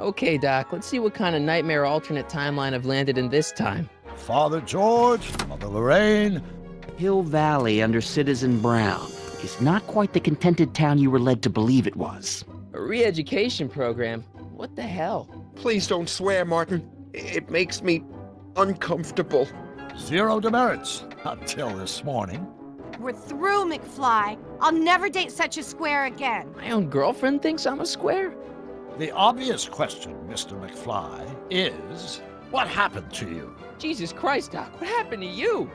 Okay, Doc, let's see what kind of nightmare alternate timeline I've landed in this time. Father George, Mother Lorraine. Hill Valley under Citizen Brown is not quite the contented town you were led to believe it was. A re-education program? What the hell? Please don't swear, Martin. It makes me uncomfortable. Zero demerits until this morning. We're through, McFly. I'll never date such a square again. My own girlfriend thinks I'm a square? The obvious question, Mr. McFly, is what happened to you? Jesus Christ, Doc, what happened to you?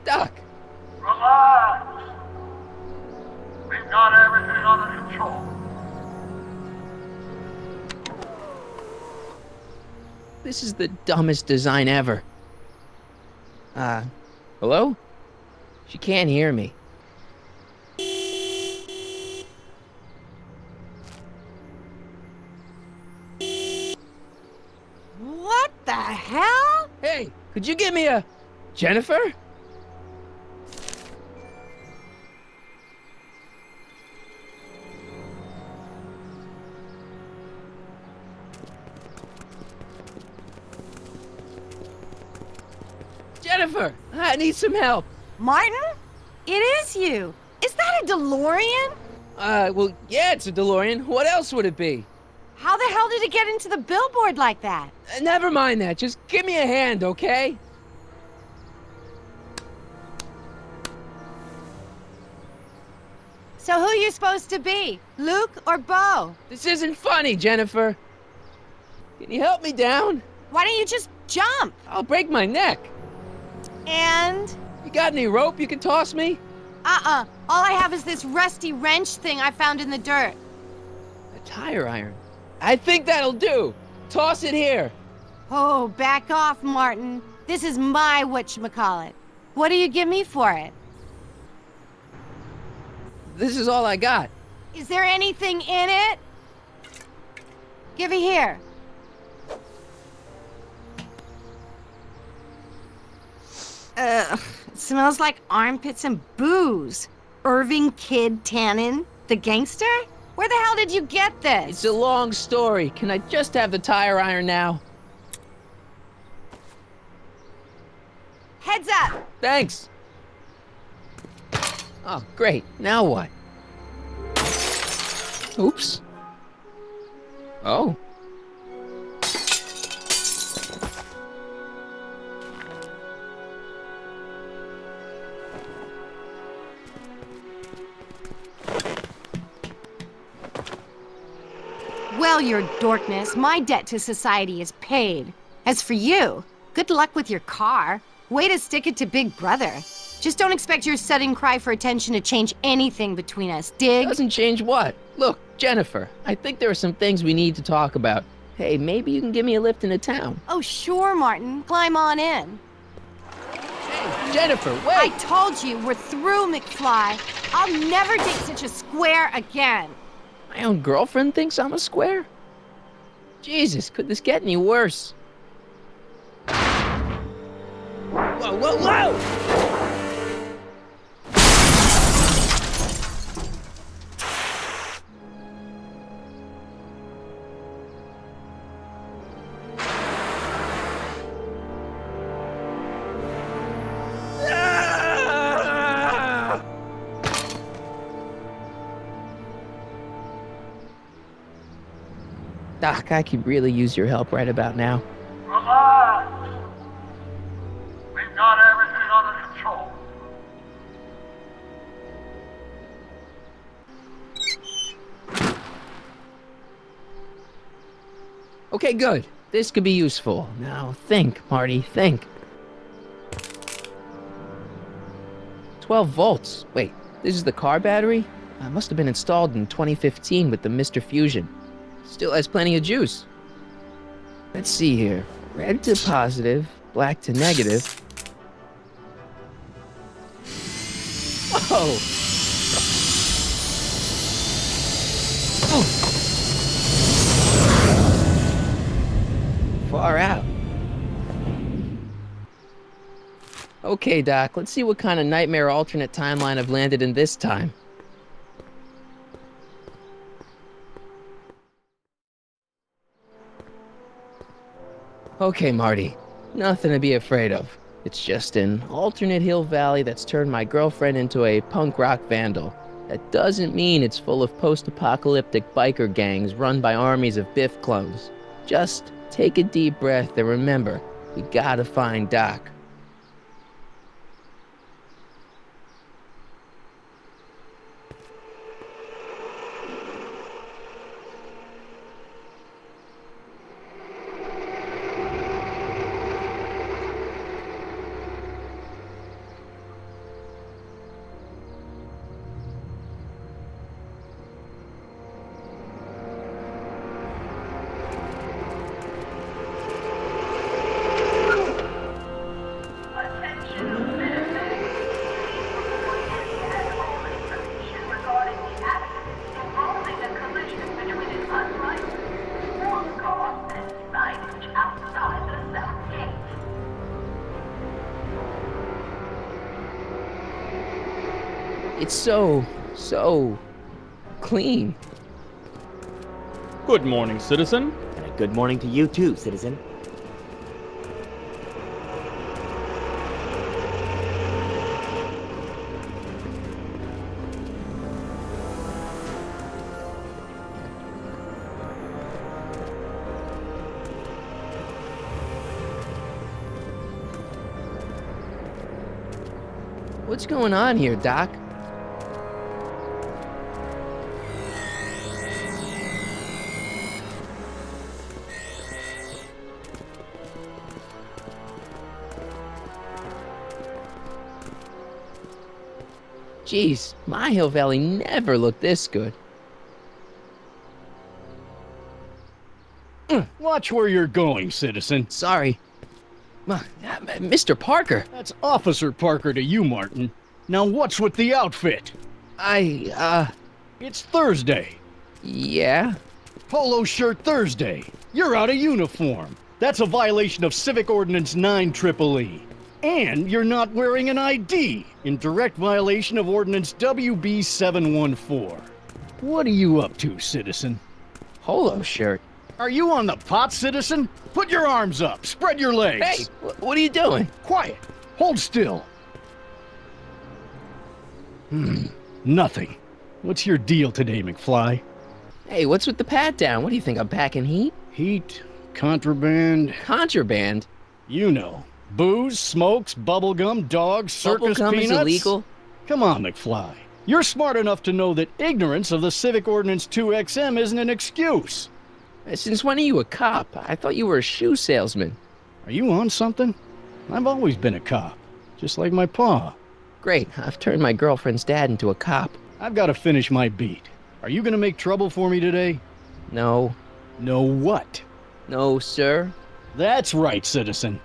Doc! Relax! We've got everything under control. This is the dumbest design ever. Hello? She can't hear me. What the hell? Hey, could you give me a... Jennifer? Jennifer, I need some help. Martin? It is you. Is that a DeLorean? Well, yeah, it's a DeLorean. What else would it be? How the hell did it get into the billboard like that? Never mind that. Just give me a hand, okay? So who you supposed to be? Luke or Bo? This isn't funny, Jennifer. Can you help me down? Why don't you just jump? I'll break my neck. And? You got any rope you can toss me? All I have is this rusty wrench thing I found in the dirt. A tire iron. I think that'll do. Toss it here. Oh, back off, Martin. This is my whatchamacallit. What do you give me for it? This is all I got. Is there anything in it? Give it here. Ugh, it smells like armpits and booze. Irving Kid Tannen, the gangster? Where the hell did you get this? It's a long story. Can I just have the tire iron now? Heads up! Thanks. Oh, great. Now what? Oops. Oh. Well, your dorkness, my debt to society is paid. As for you, good luck with your car. Way to stick it to Big Brother. Just don't expect your sudden cry for attention to change anything between us, dig? Doesn't change what? Look, Jennifer, I think there are some things we need to talk about. Hey, maybe you can give me a lift into town. Oh, sure, Martin. Climb on in. Hey, Jennifer, wait! I told you, we're through, McFly. I'll never date such a square again. My own girlfriend thinks I'm a square? Jesus, could this get any worse? Whoa, whoa, whoa! Doc, I could really use your help right about now. Relax. We've got everything under control. Okay, good. This could be useful. Now think, Marty, think. 12 volts. Wait, this is the car battery? Must have been installed in 2015 with the Mr. Fusion. Still has plenty of juice. Let's see here. Red to positive, black to negative. Whoa! Far out. Okay, Doc, let's see what kind of nightmare alternate timeline I've landed in this time. Okay, Marty. Nothing to be afraid of. It's just an alternate hill valley that's turned my girlfriend into a punk rock vandal. That doesn't mean it's full of post-apocalyptic biker gangs run by armies of Biff clones. Just take a deep breath and remember, we gotta find Doc. It's so clean. Good morning, citizen. And a good morning to you too, citizen. What's going on here, Doc? Jeez, my Hill Valley never looked this good. Watch where you're going, citizen. Sorry. Mr. Parker, That's Officer Parker to you, Martin. Now what's with the outfit? It's Thursday. Yeah? Polo shirt Thursday. You're out of uniform. That's a violation of Civic Ordinance 9EEE. And you're not wearing an ID, in direct violation of Ordinance WB 714. What are you up to, citizen? Polo shirt. Are you on the pot, citizen? Put your arms up. Spread your legs. Hey, what are you doing? Quiet. Hold still. Nothing. What's your deal today, McFly? Hey, what's with the pat down? What do you think, I'm packing heat? Heat, contraband, Contraband? you know. Booze, smokes, bubblegum, dogs, circus Bubblegum peanuts. is illegal? Come on, McFly. You're smart enough to know that ignorance of the Civic Ordinance 2XM isn't an excuse. Since when are you a cop? I thought you were a shoe salesman. Are you on something? I've always been a cop, just like my pa. Great, I've turned my girlfriend's dad into a cop. I've got to finish my beat. Are you gonna make trouble for me today? No. No what? No, sir. That's right, citizen.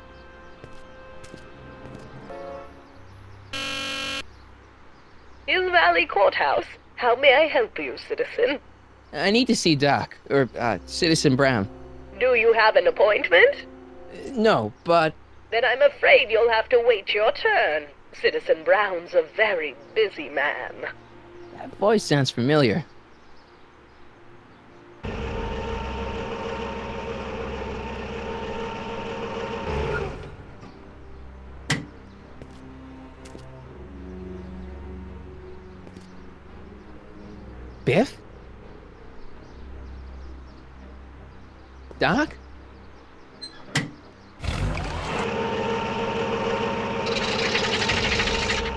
Hill Valley Courthouse. How may I help you, citizen? I need to see Doc, or, Citizen Brown. Do you have an appointment? No, but... Then I'm afraid you'll have to wait your turn. Citizen Brown's a very busy man. That voice sounds familiar. Biff? Doc?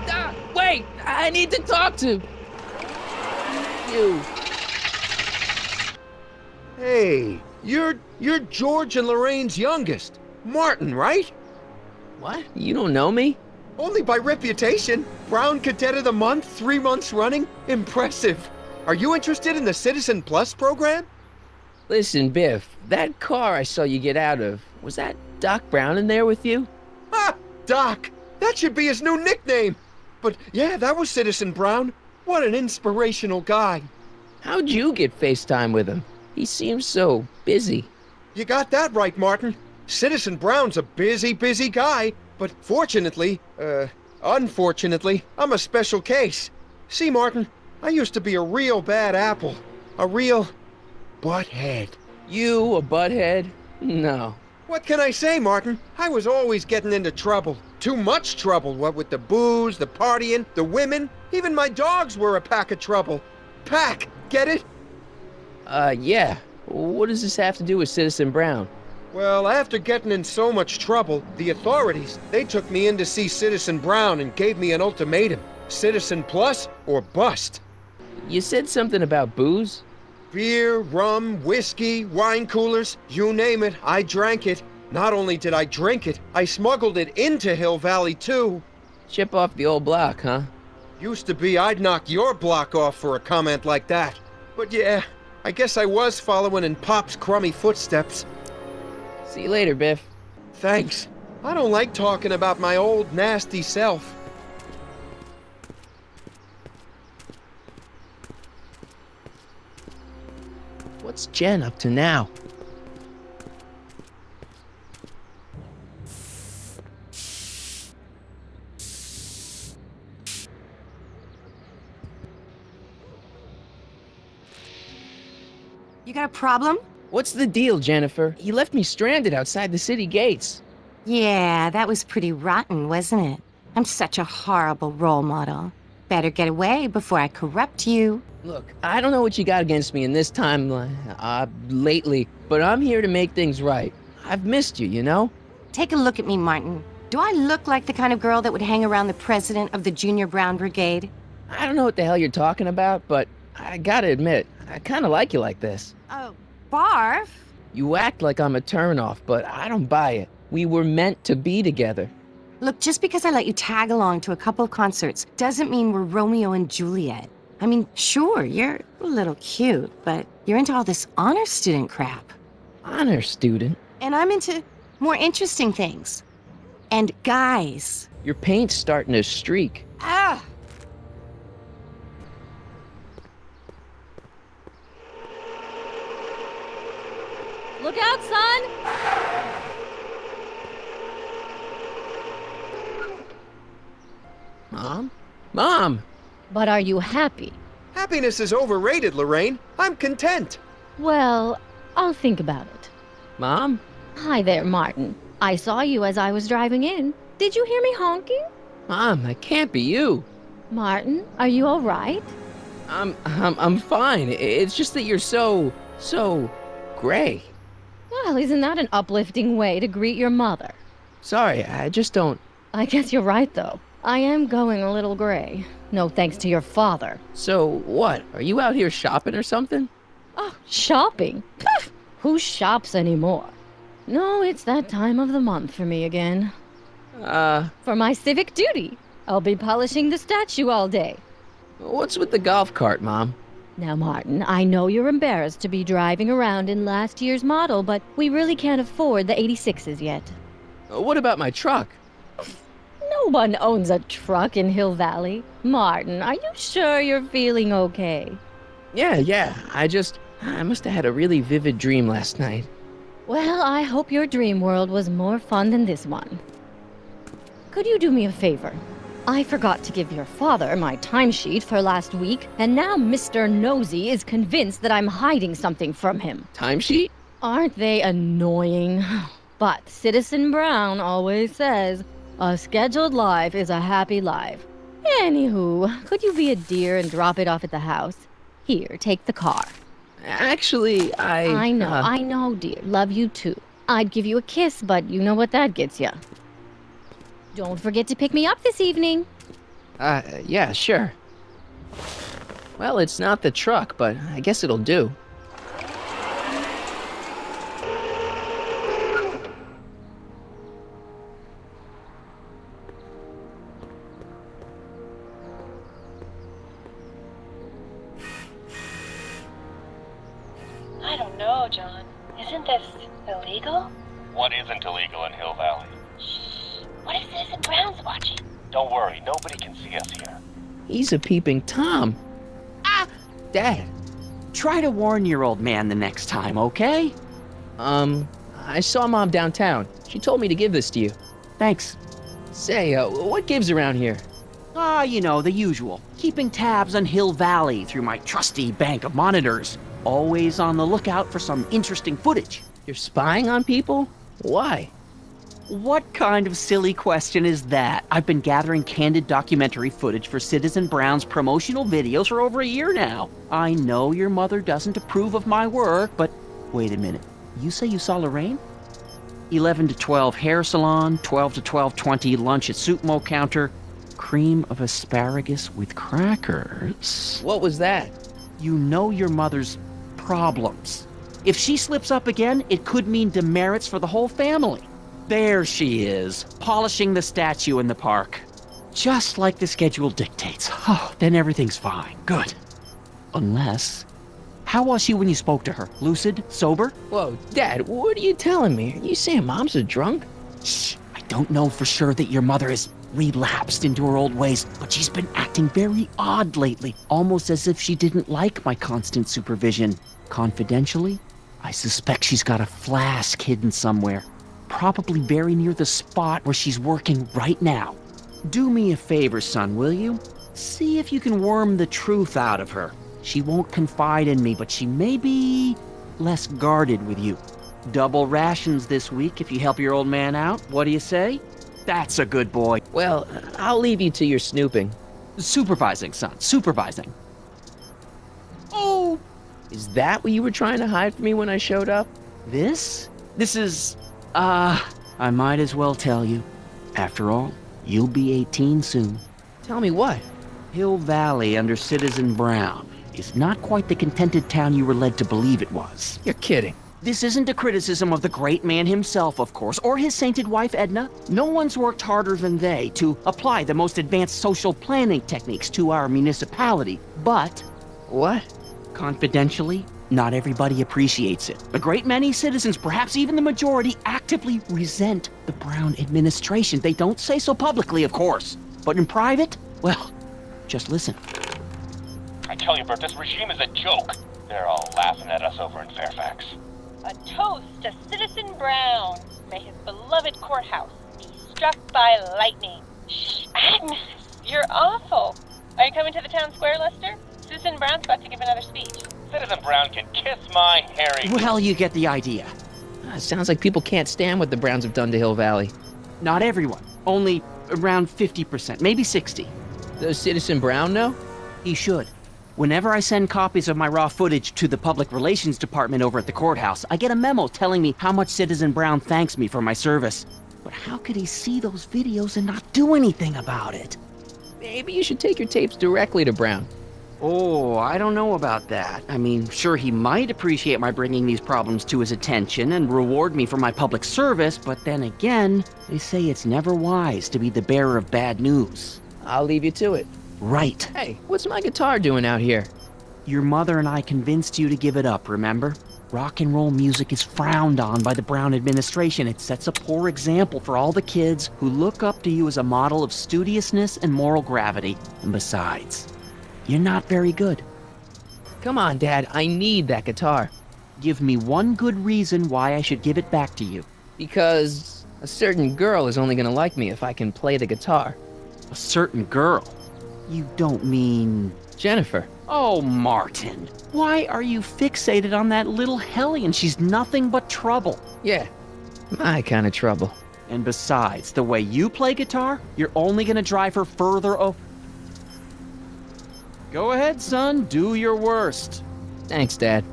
Doc, wait! I need to talk to you. Hey, you're George and Lorraine's youngest. Martin, right? What? You don't know me? Only by reputation. Brown Cadet of the Month, 3 months running. Impressive. Are you interested in the Citizen Plus program? Listen, Biff, that car I saw you get out of, was that Doc Brown in there with you? Ha! Doc! That should be his new nickname. But yeah, that was Citizen Brown. What an inspirational guy. How'd you get FaceTime with him? He seems so busy. You got that right, Martin. Citizen Brown's a busy guy. But unfortunately, I'm a special case. See, Martin, I used to be a real bad apple. A real butthead. You a butthead? No. What can I say, Martin? I was always getting into trouble. Too much trouble, what with the booze, the partying, the women. Even my dogs were a pack of trouble. Pack, get it? Yeah. What does this have to do with Citizen Brown? Well, after getting in so much trouble, the authorities, they took me in to see Citizen Brown and gave me an ultimatum. Citizen Plus or bust. You said something about booze? Beer, rum, whiskey, wine coolers, you name it, I drank it. Not only did I drink it, I smuggled it into Hill Valley too. Chip off the old block, huh? Used to be I'd knock your block off for a comment like that. But yeah, I guess I was following in Pop's crummy footsteps. See you later, Biff. Thanks. I don't like talking about my old nasty self. What's Jen up to now? You got a problem? What's the deal, Jennifer? You left me stranded outside the city gates. Yeah, that was pretty rotten, wasn't it? I'm such a horrible role model. Better get away before I corrupt you. Look, I don't know what you got against me in this time, lately, but I'm here to make things right. I've missed you, you know? Take a look at me, Martin. Do I look like the kind of girl that would hang around the president of the Junior Brown Brigade? I don't know what the hell you're talking about, but I gotta admit, I kinda like you like this. Oh, barf? You act like I'm a turnoff, but I don't buy it. We were meant to be together. Look, just because I let you tag along to a couple of concerts doesn't mean we're Romeo and Juliet. I mean, sure, you're a little cute, but you're into all this honor student crap. Honor student? And I'm into more interesting things. And guys. Your paint's starting to streak. Ah! Look out, son! Mom? Mom! But are you happy? Happiness is overrated, Lorraine. I'm content. Well, I'll think about it. Mom? Hi there, Martin. I saw you as I was driving in. Did you hear me honking? Mom, that can't be you. Martin, are you all right? I'm fine. It's just that you're so gray. Well, isn't that an uplifting way to greet your mother? Sorry, I just don't... I guess you're right, though. I am going a little gray. No thanks to your father. So, what? Are you out here shopping or something? Oh, shopping? Pff, who shops anymore? No, it's that time of the month for me again. For my civic duty. I'll be polishing the statue all day. What's with the golf cart, Mom? Now, Martin, I know you're embarrassed to be driving around in last year's model, but we really can't afford the 86s yet. What about my truck? No one owns a truck in Hill Valley. Martin, are you sure you're feeling okay? Yeah. I must have had a really vivid dream last night. Well, I hope your dream world was more fun than this one. Could you do me a favor? I forgot to give your father my timesheet for last week, and now Mr. Nosy is convinced that I'm hiding something from him. Timesheet? Aren't they annoying? But Citizen Brown always says, a scheduled life is a happy life. Anywho, could you be a dear and drop it off at the house? Here, take the car. Actually, I know, dear. Love you too. I'd give you a kiss, but you know what that gets ya. Don't forget to pick me up this evening. Yeah, sure. Well, it's not the truck, but I guess it'll do. I don't know, John. Isn't this illegal? What isn't illegal in Hill Valley? Shh. What if Citizen Brown's watching? Don't worry, nobody can see us here. He's a peeping Tom. Ah! Dad. Try to warn your old man the next time, okay? I saw Mom downtown. She told me to give this to you. Thanks. Say, what gives around here? You know, the usual. Keeping tabs on Hill Valley through my trusty bank of monitors. Always on the lookout for some interesting footage. You're spying on people? Why? What kind of silly question is that? I've been gathering candid documentary footage for Citizen Brown's promotional videos for over a year now. I know your mother doesn't approve of my work, but wait a minute. You say you saw Lorraine? 11 to 12 hair salon, 12 to 12:20 lunch at soup mo counter, cream of asparagus with crackers. What was that? You know your mother's problems. If she slips up again, it could mean demerits for the whole family. There she is, polishing the statue in the park. Just like the schedule dictates. Oh, then everything's fine. Good. Unless... How was she when you spoke to her? Lucid? Sober? Whoa, Dad, what are you telling me? Are you saying Mom's a drunk? Shh. I don't know for sure that your mother has relapsed into her old ways, but she's been acting very odd lately, almost as if she didn't like my constant supervision. Confidentially, I suspect she's got a flask hidden somewhere, probably very near the spot where she's working right now. Do me a favor, son, will you? See if you can worm the truth out of her. She won't confide in me, but she may be less guarded with you. Double rations this week if you help your old man out. What do you say? That's a good boy. Well, I'll leave you to your snooping. Supervising, son. Supervising. Oh! Is that what you were trying to hide from me when I showed up? This? This is... I might as well tell you. After all, you'll be 18 soon. Tell me what? Hill Valley under Citizen Brown is not quite the contented town you were led to believe it was. You're kidding. This isn't a criticism of the great man himself, of course, or his sainted wife, Edna. No one's worked harder than they to apply the most advanced social planning techniques to our municipality. But... What? Confidentially, not everybody appreciates it. A great many citizens, perhaps even the majority, actively resent the Brown administration. They don't say so publicly, of course. But in private, well, just listen. I tell you, Bert, this regime is a joke. They're all laughing at us over in Fairfax. A toast to Citizen Brown. May his beloved courthouse be struck by lightning. Shh, Agnes, you're awful. Are you coming to the town square, Lester? Citizen Brown's about to give another speech. Citizen Brown can kiss my hairy... Well, you get the idea. Sounds like people can't stand what the Browns have done to Hill Valley. Not everyone. Only around 50%, maybe 60. Does Citizen Brown know? He should. Whenever I send copies of my raw footage to the Public Relations Department over at the courthouse, I get a memo telling me how much Citizen Brown thanks me for my service. But how could he see those videos and not do anything about it? Maybe you should take your tapes directly to Brown. Oh, I don't know about that. I mean, sure, he might appreciate my bringing these problems to his attention and reward me for my public service, but then again, they say it's never wise to be the bearer of bad news. I'll leave you to it. Right. Hey, what's my guitar doing out here? Your mother and I convinced you to give it up, remember? Rock and roll music is frowned on by the Brown administration. It sets a poor example for all the kids who look up to you as a model of studiousness and moral gravity. And besides, you're not very good. Come on, Dad, I need that guitar. Give me one good reason why I should give it back to you. Because a certain girl is only gonna like me if I can play the guitar. A certain girl? You don't mean... Jennifer. Oh, Martin. Why are you fixated on that little hellion? She's nothing but trouble. Yeah, my kind of trouble. And besides, the way you play guitar, you're only gonna drive her further Go ahead, son. Do your worst. Thanks, Dad.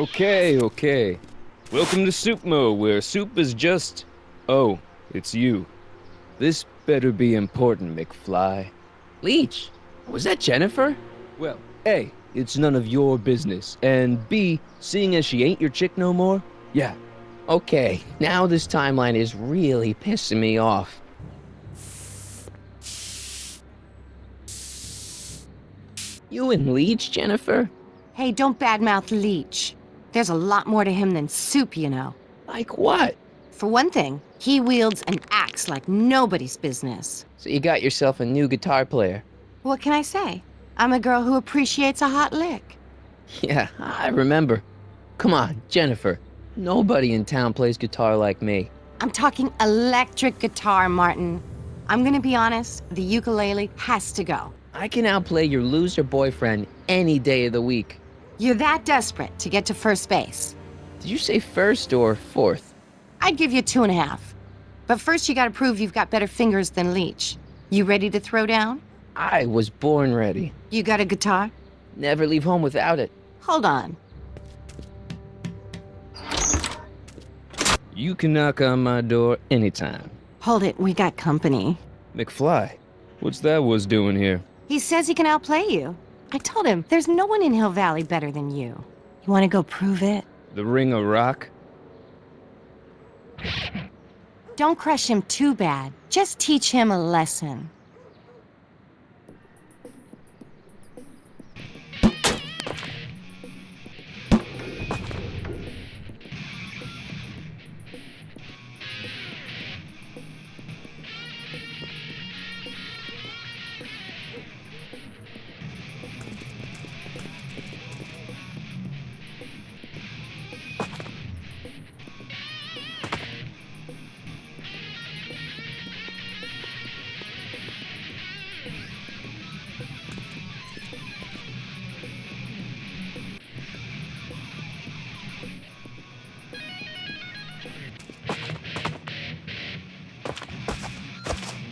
Okay. Welcome to Soupmo, where soup is just... Oh, it's you. This better be important, McFly. Leech, was that Jennifer? Well, A, it's none of your business, and B, seeing as she ain't your chick no more, yeah. Okay, now this timeline is really pissing me off. You and Leech, Jennifer? Hey, don't badmouth Leech. There's a lot more to him than soup, you know. Like what? For one thing, he wields an axe like nobody's business. So you got yourself a new guitar player. What can I say? I'm a girl who appreciates a hot lick. Yeah, I remember. Come on, Jennifer. Nobody in town plays guitar like me. I'm talking electric guitar, Martin. I'm gonna be honest, the ukulele has to go. I can outplay your loser boyfriend any day of the week. You're that desperate to get to first base. Did you say first or fourth? I'd give you 2.5. But first you gotta prove you've got better fingers than Leech. You ready to throw down? I was born ready. You got a guitar? Never leave home without it. Hold on. You can knock on my door anytime. Hold it, we got company. McFly, what's that was doing here? He says he can outplay you. I told him, there's no one in Hill Valley better than you. You wanna go prove it? The Ring of Rock? Don't crush him too bad. Just teach him a lesson.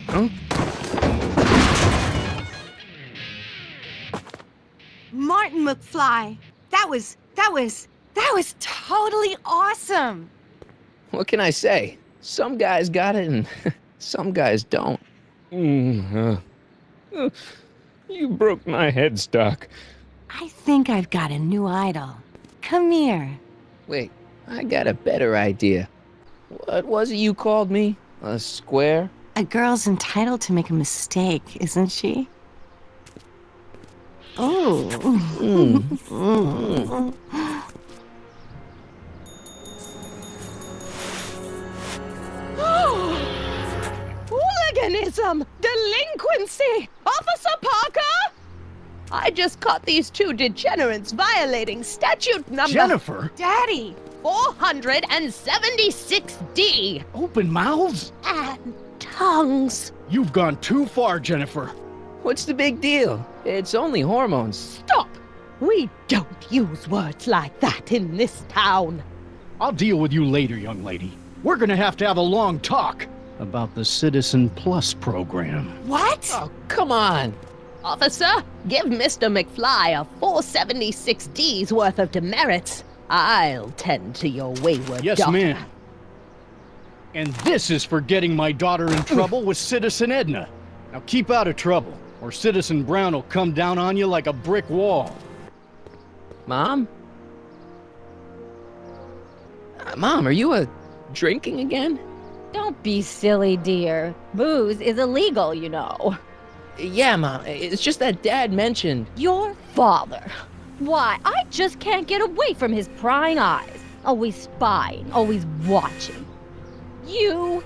Huh? Martin McFly, that was totally awesome. What can I say? Some guys got it and some guys don't. You broke my headstock. I think I've got a new idol. Come here. Wait, I got a better idea. What was it you called me? A square? A girl's entitled to make a mistake, isn't she? Oh. Hooliganism! Delinquency! Officer Parker! I just caught these two degenerates violating statute number... Jennifer! Daddy! 476D! Open mouths? And tongues. You've gone too far, Jennifer. What's the big deal? It's only hormones. Stop! We don't use words like that in this town. I'll deal with you later, young lady. We're gonna have to have a long talk about the Citizen Plus program. What? Oh, come on. Officer, give Mr. McFly a 476D's worth of demerits. I'll tend to your wayward Yes, daughter. ma'am. And this is for getting my daughter in trouble with Citizen Edna. Now keep out of trouble, or Citizen Brown will come down on you like a brick wall. Mom? Mom, are you drinking again? Don't be silly, dear. Booze is illegal, you know. Yeah, Mom. It's just that Dad mentioned... Your father. Why, I just can't get away from his prying eyes. Always spying, always watching. You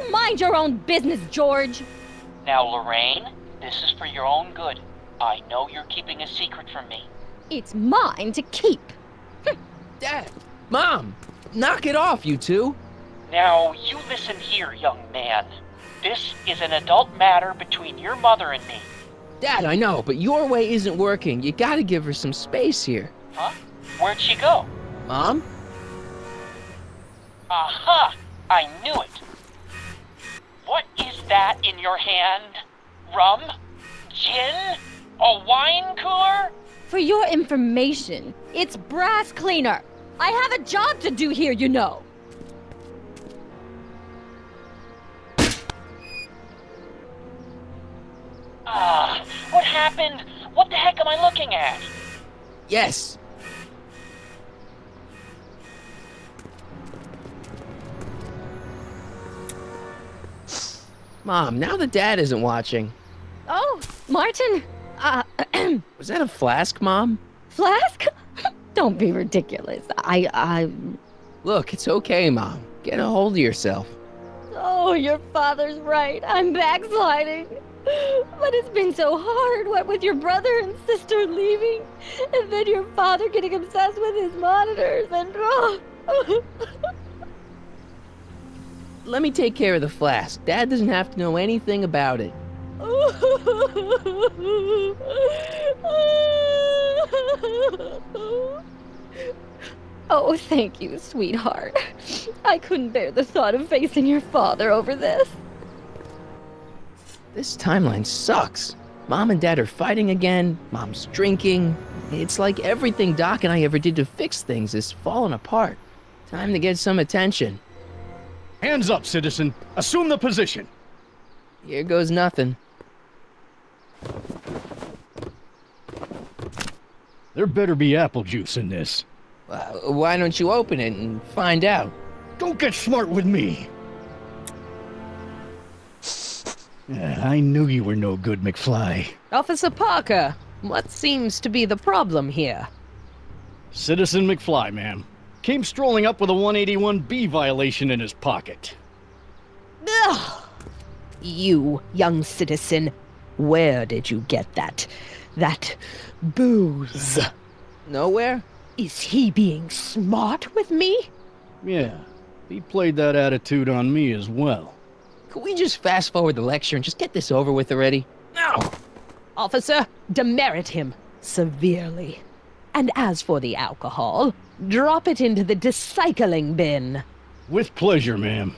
mind your own business, George. Now, Lorraine, this is for your own good. I know you're keeping a secret from me. It's mine to keep. Dad! Mom! Knock it off, you two! Now, you listen here, young man. This is an adult matter between your mother and me. Dad, I know, but your way isn't working. You gotta give her some space here. Huh? Where'd she go? Mom? Aha! I knew it. What is that in your hand? Rum? Gin? A wine cooler? For your information, it's brass cleaner. I have a job to do here, you know. What happened? What the heck am I looking at? Yes. Mom, now that Dad isn't watching. Oh, Martin. Was that a flask, Mom? Flask? Don't be ridiculous. Look, it's okay, Mom. Get a hold of yourself. Oh, your father's right. I'm backsliding. But it's been so hard, what with your brother and sister leaving, and then your father getting obsessed with his monitors, and Let me take care of the flask. Dad doesn't have to know anything about it. Oh, thank you, sweetheart. I couldn't bear the thought of facing your father over this. This timeline sucks. Mom and Dad are fighting again. Mom's drinking. It's like everything Doc and I ever did to fix things is falling apart. Time to get some attention. Hands up, citizen. Assume the position. Here goes nothing. There better be apple juice in this. Why don't you open it and find out? Don't get smart with me. I knew you were no good, McFly. Officer Parker, what seems to be the problem here? Citizen McFly, ma'am. Came strolling up with a 181B violation in his pocket. Ugh. You, young citizen, where did you get that booze? Nowhere? Is he being smart with me? Yeah, he played that attitude on me as well. Could we just fast forward the lecture and just get this over with already? No! Officer, demerit him severely. And as for the alcohol, drop it into the recycling bin. With pleasure, ma'am.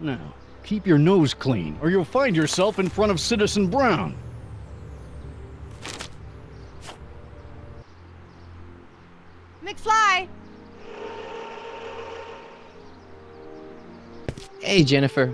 Now, keep your nose clean, or you'll find yourself in front of Citizen Brown. McFly! Hey, Jennifer.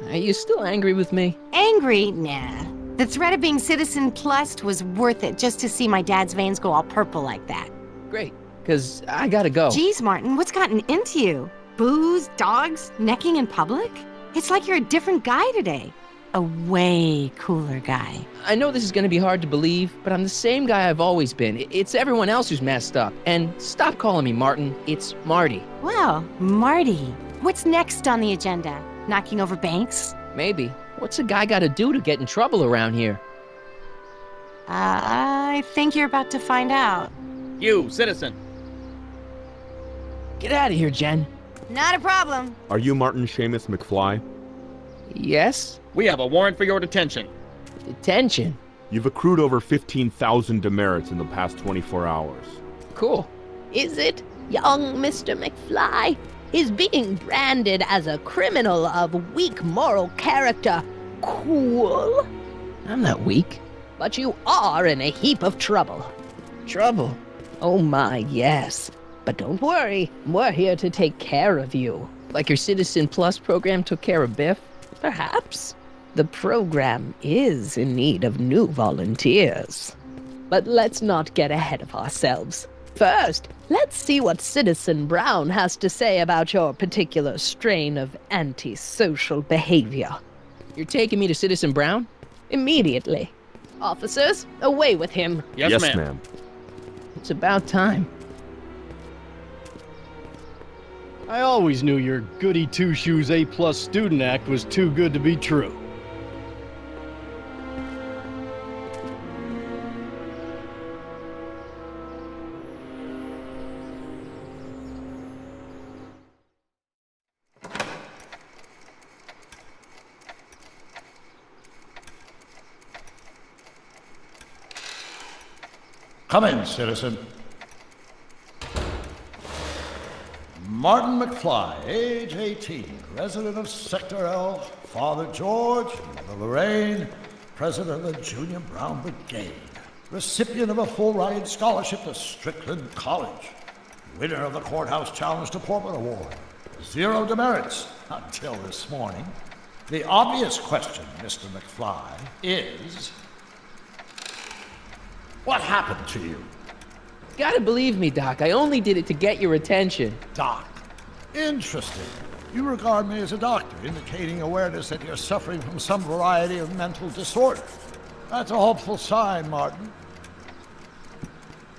Are you still angry with me? Angry? Nah. The threat of being Citizen Plus was worth it just to see my dad's veins go all purple like that. Great, because I gotta go. Geez, Martin, what's gotten into you? Booze, dogs, necking in public? It's like you're a different guy today. A way cooler guy. I know this is gonna be hard to believe, but I'm the same guy I've always been. It's everyone else who's messed up. And stop calling me Martin. It's Marty. Well, Marty, what's next on the agenda? Knocking over banks? Maybe. What's a guy gotta do to get in trouble around here? I think you're about to find out. You, citizen. Get out of here, Jen. Not a problem. Are you Martin Seamus McFly? Yes? We have a warrant for your detention. Detention? You've accrued over 15,000 demerits in the past 24 hours. Cool. Is it, young Mr. McFly? Is being branded as a criminal of weak moral character cool? I'm not weak. But you are in a heap of trouble. Trouble? Oh my, yes. But don't worry, we're here to take care of you. Like your Citizen Plus program took care of Biff? Perhaps. The program is in need of new volunteers. But let's not get ahead of ourselves. First, let's see what Citizen Brown has to say about your particular strain of antisocial behavior. You're taking me to Citizen Brown? Immediately. Officers, away with him. Yes, ma'am. It's about time. I always knew your goody two-shoes A+ student act was too good to be true. Come in, citizen. Martin McFly, age 18, resident of Sector L, Father George, Mother Lorraine, president of the Junior Brown Brigade. recipient of a full-ride scholarship to Strickland College, winner of the Courthouse Challenge to Portland Award, 0 demerits until this morning. The obvious question, Mr. McFly, is... what happened to you? Gotta believe me, Doc. I only did it to get your attention. Doc. Interesting. You regard me as a doctor, indicating awareness that you're suffering from some variety of mental disorder. That's a hopeful sign, Martin.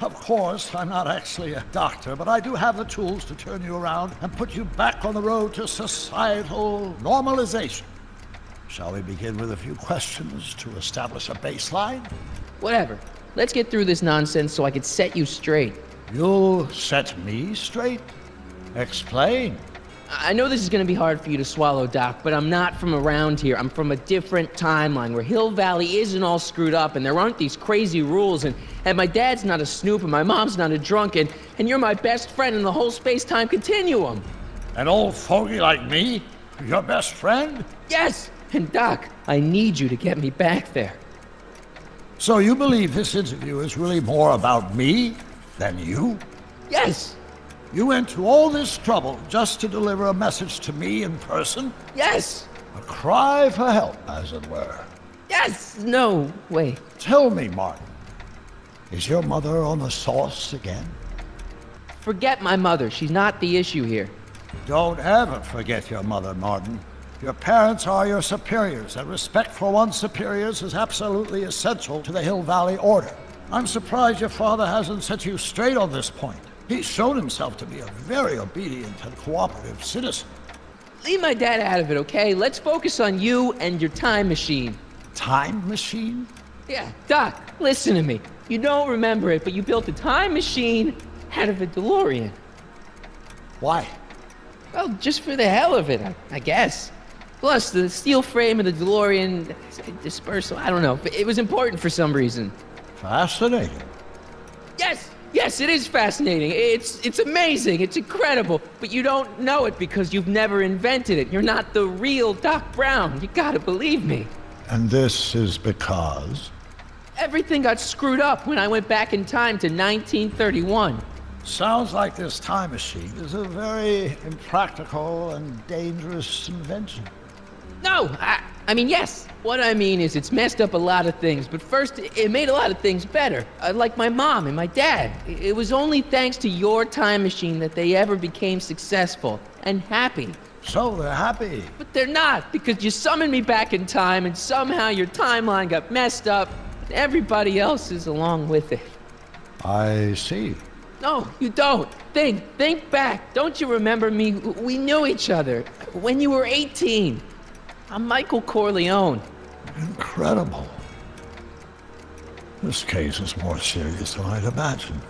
Of course, I'm not actually a doctor, but I do have the tools to turn you around and put you back on the road to societal normalization. Shall we begin with a few questions to establish a baseline? Whatever. Let's get through this nonsense so I can set you straight. You'll set me straight? Explain. I know this is gonna be hard for you to swallow, Doc, but I'm not from around here. I'm from a different timeline where Hill Valley isn't all screwed up and there aren't these crazy rules and my dad's not a snoop and my mom's not a drunk and you're my best friend in the whole space-time continuum. An old fogey like me? Your best friend? Yes! And Doc, I need you to get me back there. So you believe this interview is really more about me than you? Yes! You went to all this trouble just to deliver a message to me in person? Yes! A cry for help, as it were. Yes! No, wait. Tell me, Martin, is your mother on the sauce again? Forget my mother. She's not the issue here. Don't ever forget your mother, Martin. Your parents are your superiors, and respect for one's superiors is absolutely essential to the Hill Valley Order. I'm surprised your father hasn't set you straight on this point. He's shown himself to be a very obedient and cooperative citizen. Leave my dad out of it, okay? Let's focus on you and your time machine. Time machine? Yeah, Doc, listen to me. You don't remember it, but you built a time machine out of a DeLorean. Why? Well, just for the hell of it, I guess. Plus, the steel frame of the DeLorean dispersal, I don't know. It was important for some reason. Fascinating. Yes, it is fascinating. It's amazing. It's incredible. But you don't know it because you've never invented it. You're not the real Doc Brown. You gotta believe me. And this is because? Everything got screwed up when I went back in time to 1931. Sounds like this time machine is a very impractical and dangerous invention. No, I mean, yes. What I mean is it's messed up a lot of things, but first, it made a lot of things better. Like my mom and my dad. It was only thanks to your time machine that they ever became successful and happy. So they're happy. But they're not, because you summoned me back in time and somehow your timeline got messed up, and everybody else is along with it. I see. No, you don't. Think back. Don't you remember me? We knew each other when you were 18. I'm Michael Corleone. Incredible. This case is more serious than I'd imagined.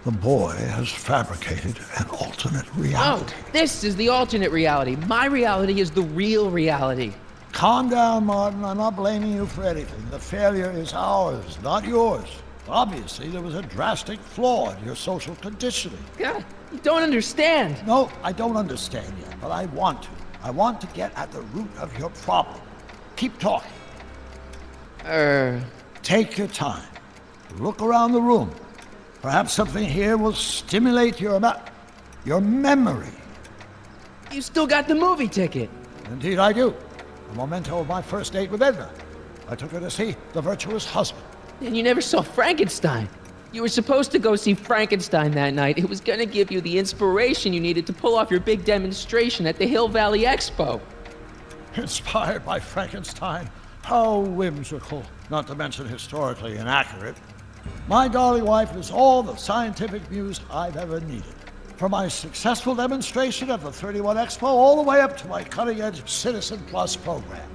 The boy has fabricated an alternate reality. Oh, this is the alternate reality. My reality is the real reality. Calm down, Martin. I'm not blaming you for anything. The failure is ours, not yours. Obviously, there was a drastic flaw in your social conditioning. God, you don't understand. No, I don't understand yet, but I want to. I want to get at the root of your problem. Keep talking. Take your time. Look around the room. Perhaps something here will stimulate your memory. You still got the movie ticket. Indeed I do. A memento of my first date with Edna. I took her to see The Virtuous Husband. And you never saw Frankenstein. You were supposed to go see Frankenstein that night. It was gonna give you the inspiration you needed to pull off your big demonstration at the Hill Valley Expo. Inspired by Frankenstein? How whimsical, not to mention historically inaccurate. My darling wife is all the scientific muse I've ever needed. From my successful demonstration at the 31 Expo all the way up to my cutting-edge Citizen Plus program.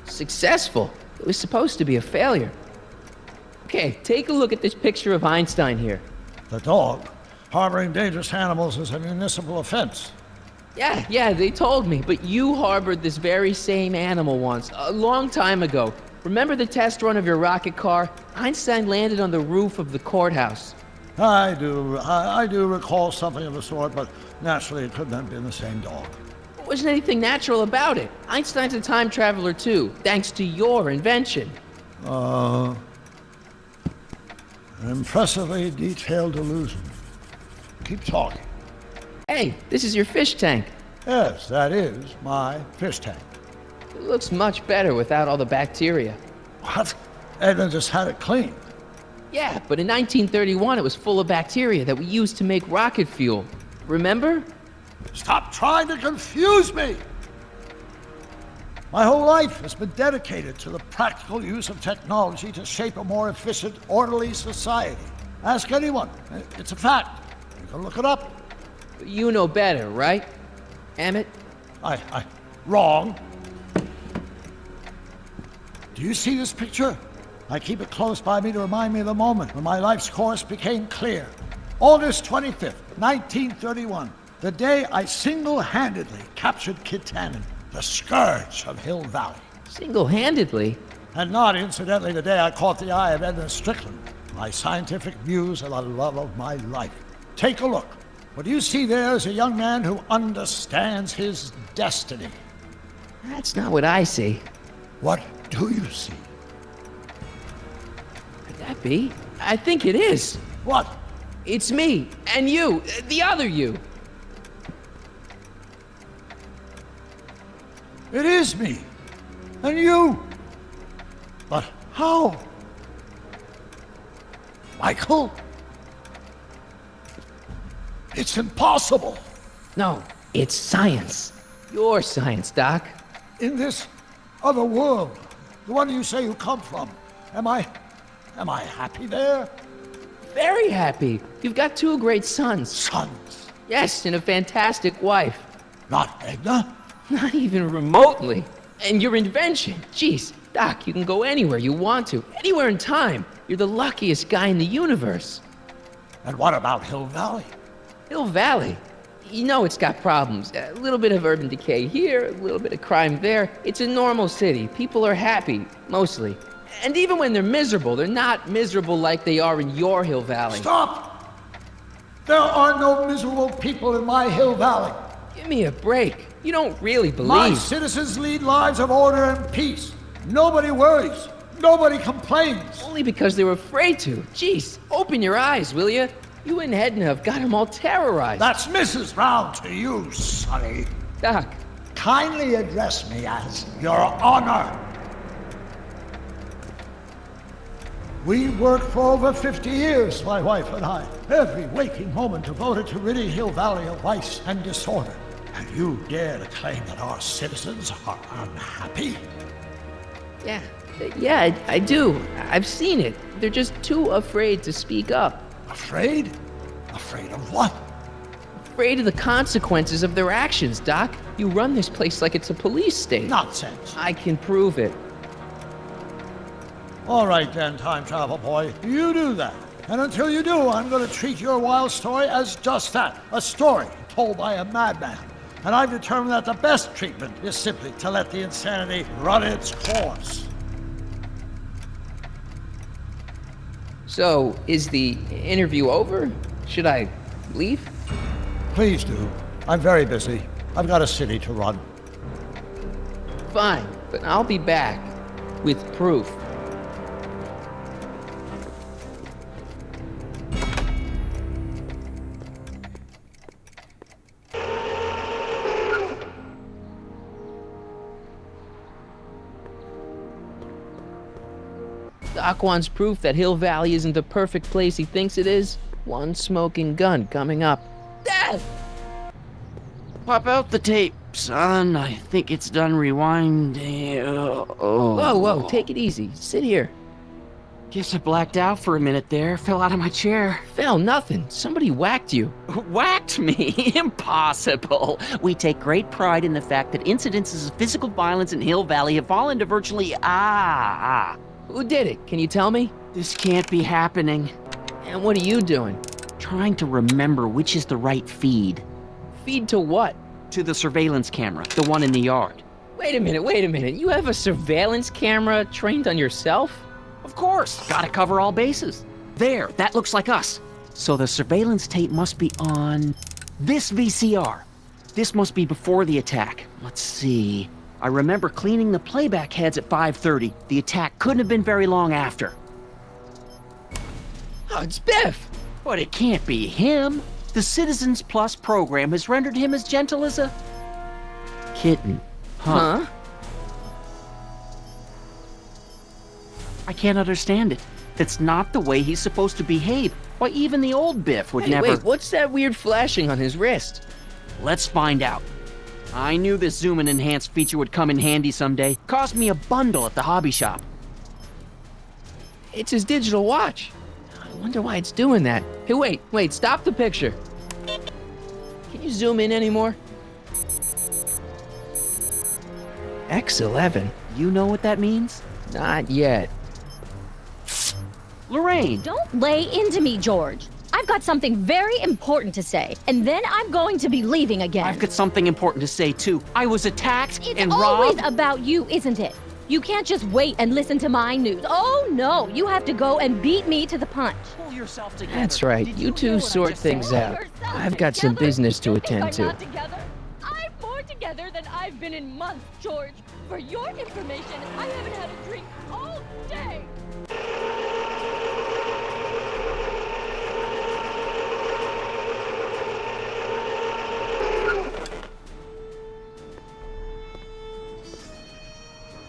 Successful? It was supposed to be a failure. Okay, take a look at this picture of Einstein here. The dog? Harboring dangerous animals is a municipal offense. Yeah, they told me, but you harbored this very same animal once, a long time ago. Remember the test run of your rocket car? Einstein landed on the roof of the courthouse. I do recall something of the sort, but naturally it couldn't have been the same dog. There wasn't anything natural about it. Einstein's a time traveler too, thanks to your invention. An impressively detailed illusion. Keep talking. Hey, this is your fish tank. Yes, that is my fish tank. It looks much better without all the bacteria. What? Edna just had it cleaned. Yeah, but in 1931 it was full of bacteria that we used to make rocket fuel. Remember? Stop trying to confuse me! My whole life has been dedicated to the practical use of technology to shape a more efficient, orderly society. Ask anyone. It's a fact. You can look it up. You know better, right, Emmett? Wrong. Do you see this picture? I keep it close by me to remind me of the moment when my life's course became clear. August 25th, 1931, the day I single-handedly captured Kit Tannen, the scourge of Hill Valley. Single-handedly? And not incidentally the day I caught the eye of Edna Strickland, my scientific muse and the love of my life. Take a look. What you see there is a young man who understands his destiny. That's not what I see. What do you see? Could that be? I think it is. What? It's me, and you, the other you. It is me, and you. But how? Michael? It's impossible. No, it's science. Your science, Doc. In this other world, the one you say you come from, am I happy there? Very happy. You've got 2 great sons. Sons? Yes, and a fantastic wife. Not Edna? Not even remotely. And your invention. Jeez, Doc, you can go anywhere you want to. Anywhere in time. You're the luckiest guy in the universe. And what about Hill Valley? Hill Valley? You know it's got problems. A little bit of urban decay here, a little bit of crime there. It's a normal city. People are happy, mostly. And even when they're miserable, they're not miserable like they are in your Hill Valley. Stop! There are no miserable people in my Hill Valley. Give me a break. You don't really believe. My citizens lead lives of order and peace. Nobody worries. Nobody complains. Only because they were afraid to. Jeez, open your eyes, will you? You and Edna have got them all terrorized. That's Mrs. Brown to you, Sonny. Doc. Kindly address me as Your Honor. We worked for over 50 years, my wife and I. Every waking moment devoted to ridding Hill Valley of vice and disorder. And you dare to claim that our citizens are unhappy? Yeah, I do. I've seen it. They're just too afraid to speak up. Afraid? Afraid of what? Afraid of the consequences of their actions, Doc. You run this place like it's a police state. Nonsense. I can prove it. All right then, time travel boy. You do that. And until you do, I'm going to treat your wild story as just that, a story told by a madman. And I've determined that the best treatment is simply to let the insanity run its course. So, is the interview over? Should I leave? Please do. I'm very busy. I've got a city to run. Fine, but I'll be back with proof. Doc wants proof that Hill Valley isn't the perfect place he thinks it is. One smoking gun coming up. Death! Pop out the tape, son. I think it's done rewinding. Whoa, take it easy. Sit here. Guess I blacked out for a minute there. Fell out of my chair. Fell nothing. Somebody whacked you. Whacked me? Impossible. We take great pride in the fact that incidences of physical violence in Hill Valley have fallen to virtually Who did it? Can you tell me? This can't be happening. And what are you doing? Trying to remember which is the right feed. Feed to what? To the surveillance camera, the one in the yard. Wait a minute. You have a surveillance camera trained on yourself? Of course. Gotta cover all bases. There, that looks like us. So the surveillance tape must be on this VCR. This must be before the attack. Let's see. I remember cleaning the playback heads at 5:30. The attack couldn't have been very long after. Oh, it's Biff! But it can't be him. The Citizens Plus program has rendered him as gentle as a kitten. Huh? I can't understand it. It's not the way he's supposed to behave. Why, even the old Biff would never... Wait, what's that weird flashing on his wrist? Let's find out. I knew this zoom and enhance feature would come in handy someday. Cost me a bundle at the hobby shop. It's his digital watch. I wonder why it's doing that. Hey, wait, stop the picture. Can you zoom in anymore? X11. You know what that means? Not yet. Lorraine! Don't lay into me, George. I've got something very important to say, and then I'm going to be leaving again. I've got something important to say, too. I was attacked and It's robbed. always about you, isn't it? You can't just wait and listen to my news. Oh, no, you have to go and beat me to the punch. Pull yourself together. That's right. You two sort things out. I've got some business to attend to. I'm more together than I've been in months, George. For your information, I haven't had a drink all day.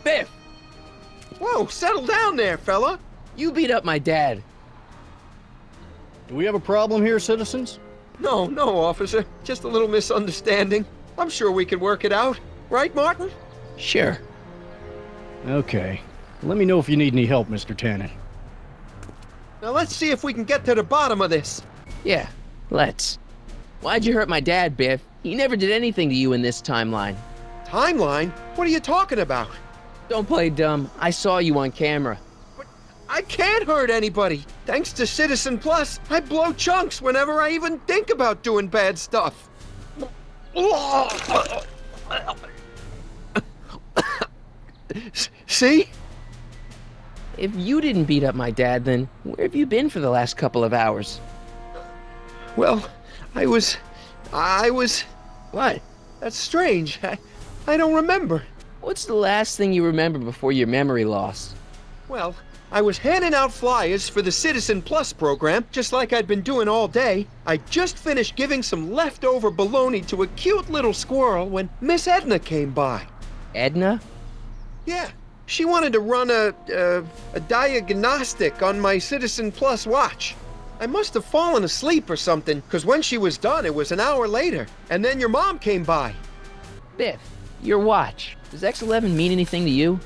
Biff! Whoa, settle down there, fella. You beat up my dad. Do we have a problem here, citizens? No, officer. Just a little misunderstanding. I'm sure we can work it out. Right, Martin? Sure. Okay. Let me know if you need any help, Mr. Tannen. Now let's see if we can get to the bottom of this. Yeah, let's. Why'd you hurt my dad, Biff? He never did anything to you in this timeline. Timeline? What are you talking about? Don't play dumb. I saw you on camera. But I can't hurt anybody. Thanks to Citizen Plus, I blow chunks whenever I even think about doing bad stuff. See? If you didn't beat up my dad, then where have you been for the last couple of hours? Well, I was... What? That's strange. I don't remember. What's the last thing you remember before your memory loss? Well, I was handing out flyers for the Citizen Plus program, just like I'd been doing all day. I just finished giving some leftover bologna to a cute little squirrel when Miss Edna came by. Edna? Yeah. She wanted to run a diagnostic on my Citizen Plus watch. I must have fallen asleep or something, because when she was done, it was an hour later. And then your mom came by. Biff, your watch. Does X11 mean anything to you?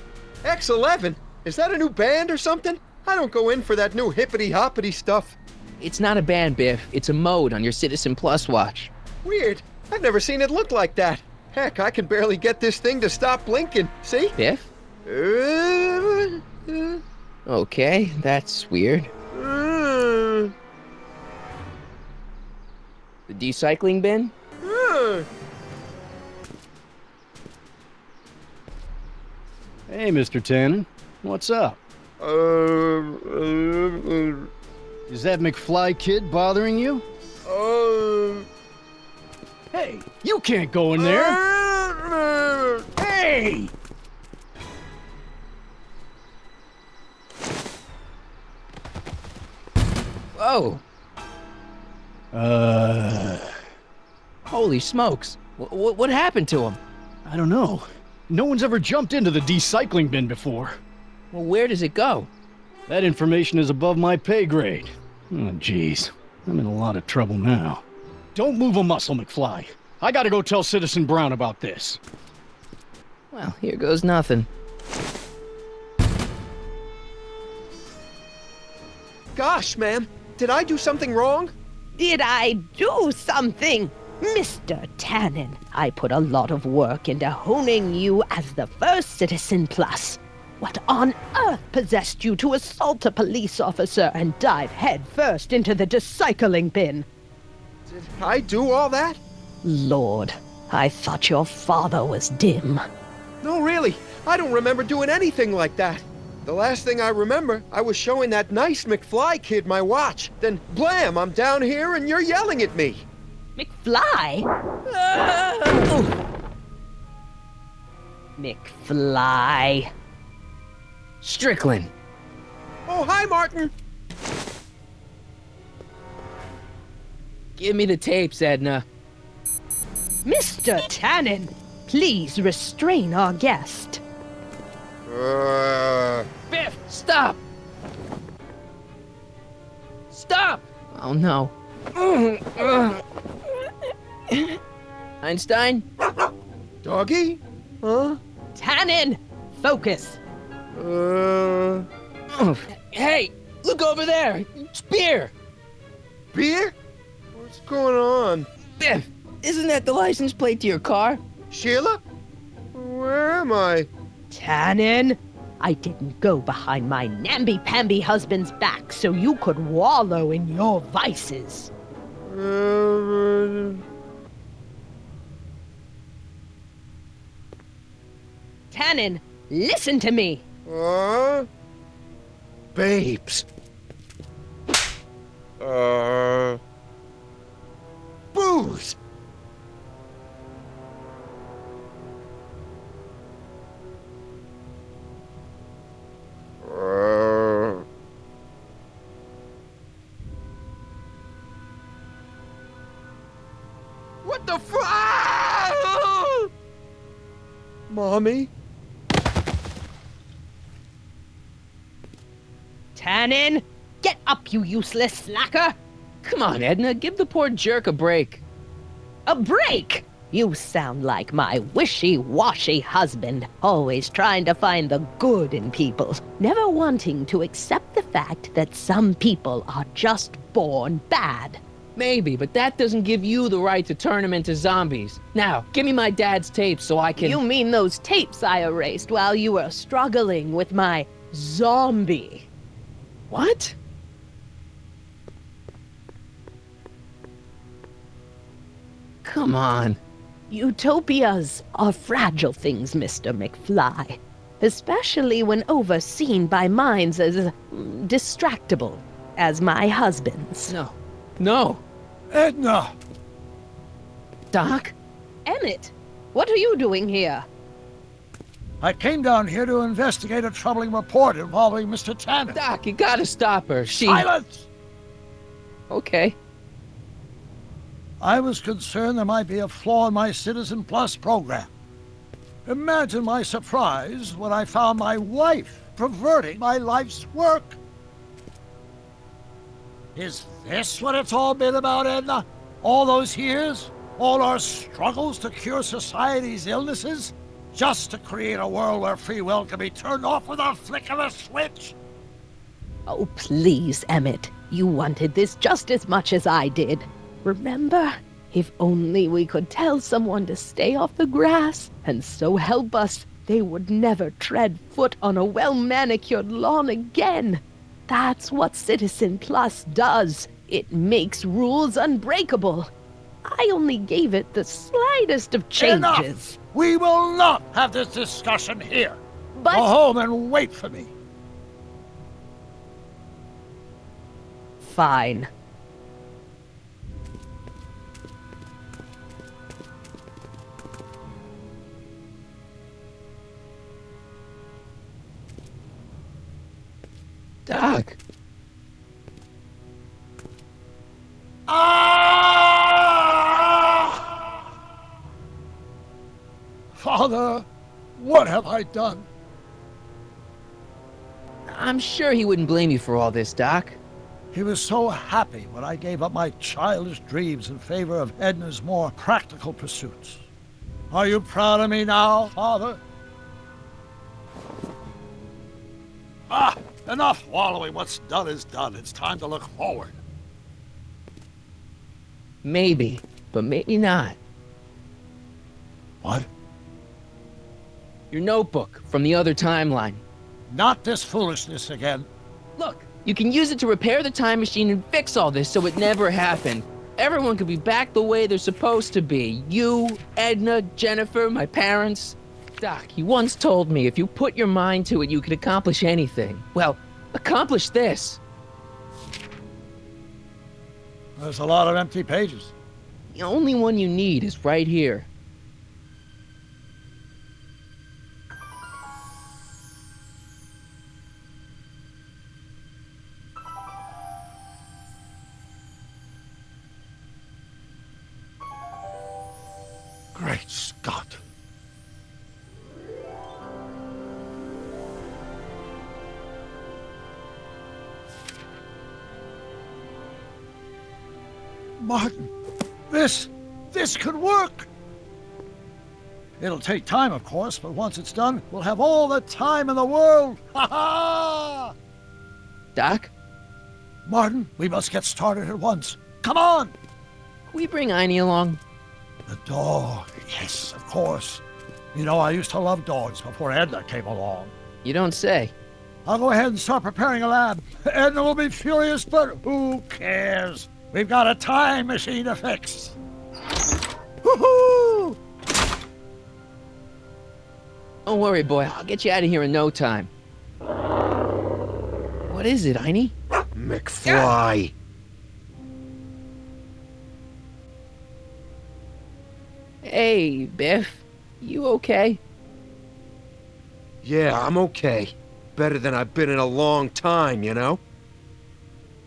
X11? Is that a new band or something? I don't go in for that new hippity-hoppity stuff. It's not a band, Biff. It's a mode on your Citizen Plus watch. Weird. I've never seen it look like that. Heck, I can barely get this thing to stop blinking. See? Biff? Okay, that's weird. The decycling bin? Hey, Mr. Tannen. What's up? Is that McFly kid bothering you? Hey, you can't go in there! Hey! Whoa! Holy smokes. What happened to him? I don't know. No one's ever jumped into the decycling bin before. Well, where does it go? That information is above my pay grade. Oh, jeez. I'm in a lot of trouble now. Don't move a muscle, McFly. I gotta go tell Citizen Brown about this. Well, here goes nothing. Gosh, ma'am. Did I do something wrong? Did I do something? Mr. Tannen, I put a lot of work into honing you as the first Citizen Plus. What on earth possessed you to assault a police officer and dive headfirst into the decycling bin? Did I do all that? Lord, I thought your father was dim. No, really. I don't remember doing anything like that. The last thing I remember, I was showing that nice McFly kid my watch. Then, blam, I'm down here and you're yelling at me. McFly? McFly. Strickland. Oh, hi, Martin. Give me the tapes, Edna. Mr. Tannen, please restrain our guest. Biff, stop! Stop! Oh no. Einstein? Doggy? Huh? Tannen, focus. Hey, look over there! It's beer! Beer? What's going on? Biff, isn't that the license plate to your car? Sheila? Where am I? Tannen, I didn't go behind my namby-pamby husband's back so you could wallow in your vices. Tannen, listen to me. Babes. Booze. What the fuck? Mommy? Tannen, get up, you useless slacker! Come on, Edna, give the poor jerk a break. A break? You sound like my wishy-washy husband, always trying to find the good in people, never wanting to accept the fact that some people are just born bad. Maybe, but that doesn't give you the right to turn them into zombies. Now, give me my dad's tapes so I can— You mean those tapes I erased while you were struggling with my zombie? What? Come on. Utopias are fragile things, Mr. McFly. Especially when overseen by minds as distractible as my husband's. No. Edna! Doc? Emmett, what are you doing here? I came down here to investigate a troubling report involving Mr. Tanner. Doc, you gotta stop her. Silence! Okay. I was concerned there might be a flaw in my Citizen Plus program. Imagine my surprise when I found my wife perverting my life's work. Is this what it's all been about, Edna? All those years? All our struggles to cure society's illnesses? Just to create a world where free will can be turned off with a flick of a switch? Oh, please, Emmett. You wanted this just as much as I did. Remember? If only we could tell someone to stay off the grass, and so help us, they would never tread foot on a well-manicured lawn again. That's what Citizen Plus does. It makes rules unbreakable. I only gave it the slightest of changes. Enough! We will not have this discussion here. But— Go home and wait for me. Fine. Doc. Father, what have I done? I'm sure he wouldn't blame you for all this, Doc. He was so happy when I gave up my childish dreams in favor of Edna's more practical pursuits. Are you proud of me now, Father? Enough wallowing. What's done is done. It's time to look forward. Maybe, but maybe not. What? Your notebook from the other timeline. Not this foolishness again. Look, you can use it to repair the time machine and fix all this so it never happened. Everyone could be back the way they're supposed to be. You, Edna, Jennifer, my parents. Doc, you once told me if you put your mind to it, you could accomplish anything. Well, accomplish this. There's a lot of empty pages. The only one you need is right here. Great Scott. Martin, this could work. It'll take time, of course, but once it's done, we'll have all the time in the world. Ha ha! Doc? Martin, we must get started at once. Come on! Can we bring Einie along? The dog, yes, of course. You know, I used to love dogs before Edna came along. You don't say. I'll go ahead and start preparing a lab. Edna will be furious, but who cares? We've got a time machine to fix. Woohoo! Don't worry, boy. I'll get you out of here in no time. What is it, Einie? McFly. Hey, Biff. You okay? Yeah, I'm okay. Better than I've been in a long time, you know?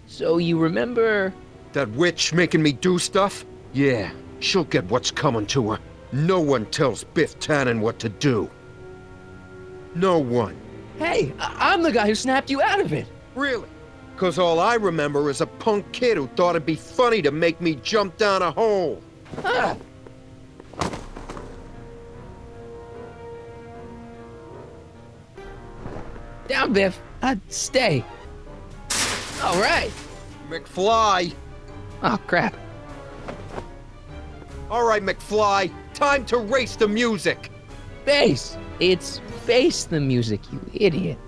So you remember... That witch making me do stuff? Yeah, she'll get what's coming to her. No one tells Biff Tannen what to do. No one. Hey, I'm the guy who snapped you out of it. Really? 'Cause all I remember is a punk kid who thought it'd be funny to make me jump down a hole. Ah. Down, Biff. Stay. All right. McFly. Oh, crap. All right, McFly. Time to race the music. Bass. It's face the music, you idiot.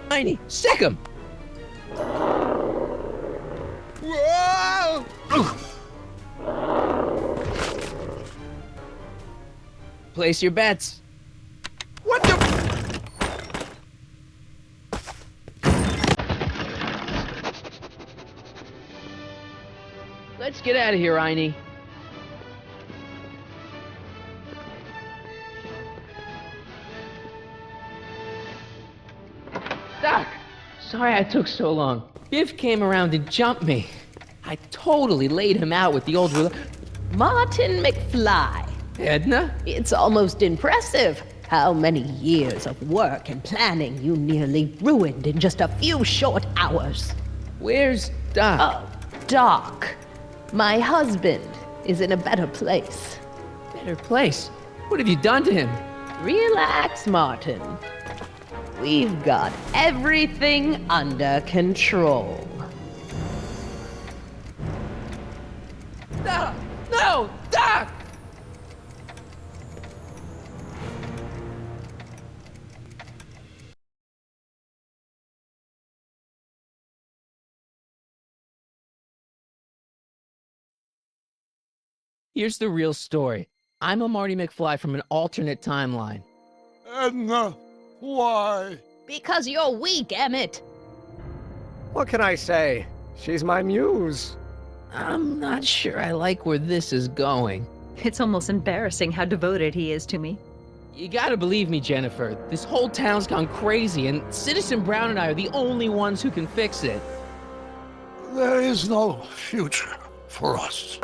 Einie, sick him. Whoa! Place your bets. What the? Let's get out of here, Einie. Doc, sorry I took so long. Biff came around and jumped me. I totally laid him out with the old ruler. Martin McFly. Edna? It's almost impressive how many years of work and planning you nearly ruined in just a few short hours. Where's Doc? Oh, Doc. My husband is in a better place. Better place? What have you done to him? Relax, Martin. We've got everything under control. No! No! Doc! Here's the real story. I'm a Marty McFly from an alternate timeline. Edna, why? Because you're weak, Emmett. What can I say? She's my muse. I'm not sure I like where this is going. It's almost embarrassing how devoted he is to me. You gotta believe me, Jennifer. This whole town's gone crazy, and Citizen Brown and I are the only ones who can fix it. There is no future for us.